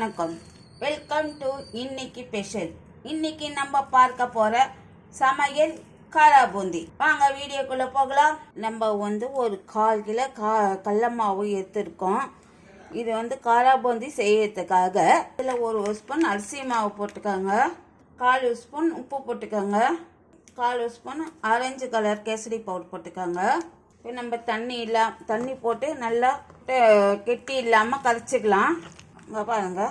வணக்கம். Welcome to இன்னைக்கு special. இன்னைக்கு நம்ம பார்க்க போற சமையல் காரா பூந்தி. வாங்க வீடியோக்குள்ள போகலாம். நம்ம ஒரு 1/4 கிலோ கடல மாவு எடுத்துருக்கோம். இது காரா பூந்தி செய்யறதுக்காக இதில் 1 ஸ்பூன் அரிசி மாவு போட்டுக்கோங்க, 1/4 ஸ்பூன் உப்பு போட்டுக்கோங்க, 1/4 spoon orange colour kesari powder போட்டுக்கோங்க. இப்போ நம்ம தண்ணி போட்டு நல்லா கெட்டி இல்லாமல் கரைச்சிக்கலாம். இங்கே பாருங்க,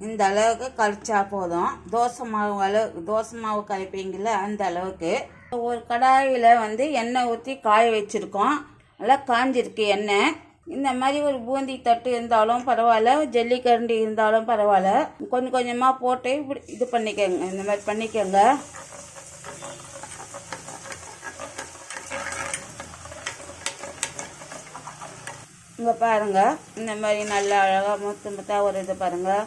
இந்த அளவுக்கு கரைச்சா போதும். தோசை மாவு கரைப்பீங்கள அந்த அளவுக்கு. ஒரு கடாயில் எண்ணெய் ஊற்றி காய வச்சுருக்கோம். நல்லா காஞ்சிருக்கு எண்ணெய். இந்த மாதிரி ஒரு பூந்தி தட்டு இருந்தாலும் பரவாயில்ல, ஜல்லிக்கரண்டி இருந்தாலும் பரவாயில்ல. கொஞ்சம் கொஞ்சமாக போட்டு இப்படி இது பண்ணிக்கோங்க. இந்த மாதிரி பண்ணிக்கோங்க. இங்கே பாருங்கள், இந்த மாதிரி நல்லா அழகாக முத்தாக ஒரு இது பாருங்கள்.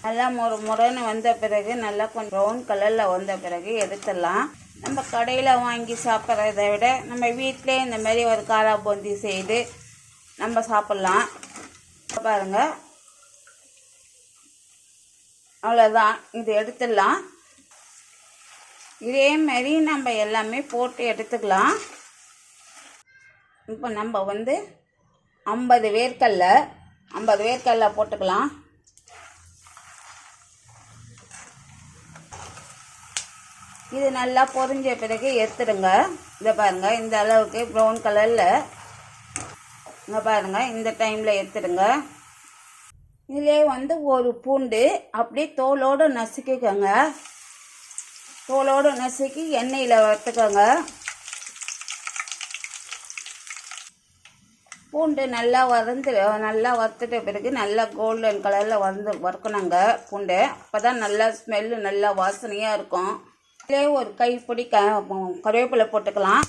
நல்லா முறைன்னு வந்த பிறகு நல்லா கொஞ்சம் ப்ரௌன் கலரில் வந்த பிறகு எடுத்துடலாம். நம்ம கடையில் வாங்கி சாப்பிட்றத விட நம்ம வீட்டிலே இந்த மாதிரி ஒரு காரா பூந்தி செய்து நம்ம சாப்பிட்லாம். பாருங்கள், அவ்வளோதான். இது எடுத்துடலாம். இதேமாரி நம்ம எல்லாமே போட்டு எடுத்துக்கலாம். இப்போ நம்ம 50 வேர்க்கடலை போட்டுக்கலாம். இது நல்லா பொரிஞ்ச பிறகு எடுத்துடுங்க. இதை பாருங்கள், இந்த அளவுக்கு ப்ரௌன் கலரில் இங்கே பாருங்கள், இந்த டைமில் எடுத்துடுங்க. இதிலே ஒரு பூண்டு அப்படியே தோலோடு நசுக்கிக்கோங்க. தோலோடு நசுக்கி எண்ணெயில் வறுத்துக்கோங்க. பூண்டு நல்லா வறுத்துட்ட பிறகு நல்லா கோல்டன் கலரில் வறுக்கணுங்க பூண்டு. அப்போ தான் நல்லா ஸ்மெல்லு நல்லா வாசனையாக இருக்கும். இதிலே ஒரு கைப்பிடி கருவேப்பிலை போட்டுக்கலாம்.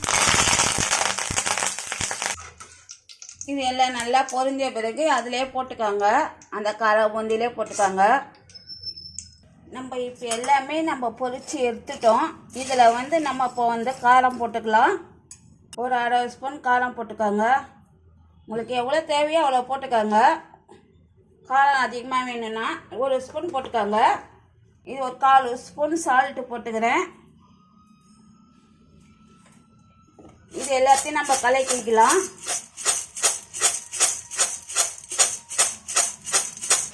இது எல்லாம் நல்லா பொரிஞ்ச பிறகு அதிலே போட்டுக்கோங்க. அந்த காரா பூந்திலே போட்டுக்கோங்க. நம்ம இப்போ எல்லாமே நம்ம பொரித்து எடுத்துட்டோம். இதில் நம்ம இப்போ காரம் போட்டுக்கலாம். ஒரு 1/2 ஸ்பூன் காரம் போட்டுக்கோங்க. உங்களுக்கு எவ்வளோ தேவையோ அவ்வளோ போட்டுக்கோங்க. காரம் அதிகமாக வேணும்னா 1 ஸ்பூன் போட்டுக்கோங்க. இது ஒரு 1/4 ஸ்பூன் சால்ட்டு போட்டுக்கிறேன். இது எல்லாத்தையும் நம்ம கலக்கிக்கலாம்.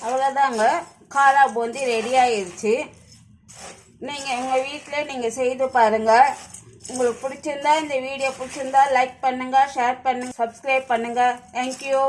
அவ்வளோதாங்க, காரா பூந்தி ரெடி ஆயிடுச்சு. நீங்கள் உங்கள் வீட்டில் நீங்கள் செய்து பாருங்கள். உங்களுக்கு பிடிச்சிருந்தா, இந்த வீடியோ பிடிச்சிருந்தா லைக் பண்ணுங்கள், ஷேர் பண்ணுங்கள், சப்ஸ்கிரைப் பண்ணுங்கள். தேங்க்யூ.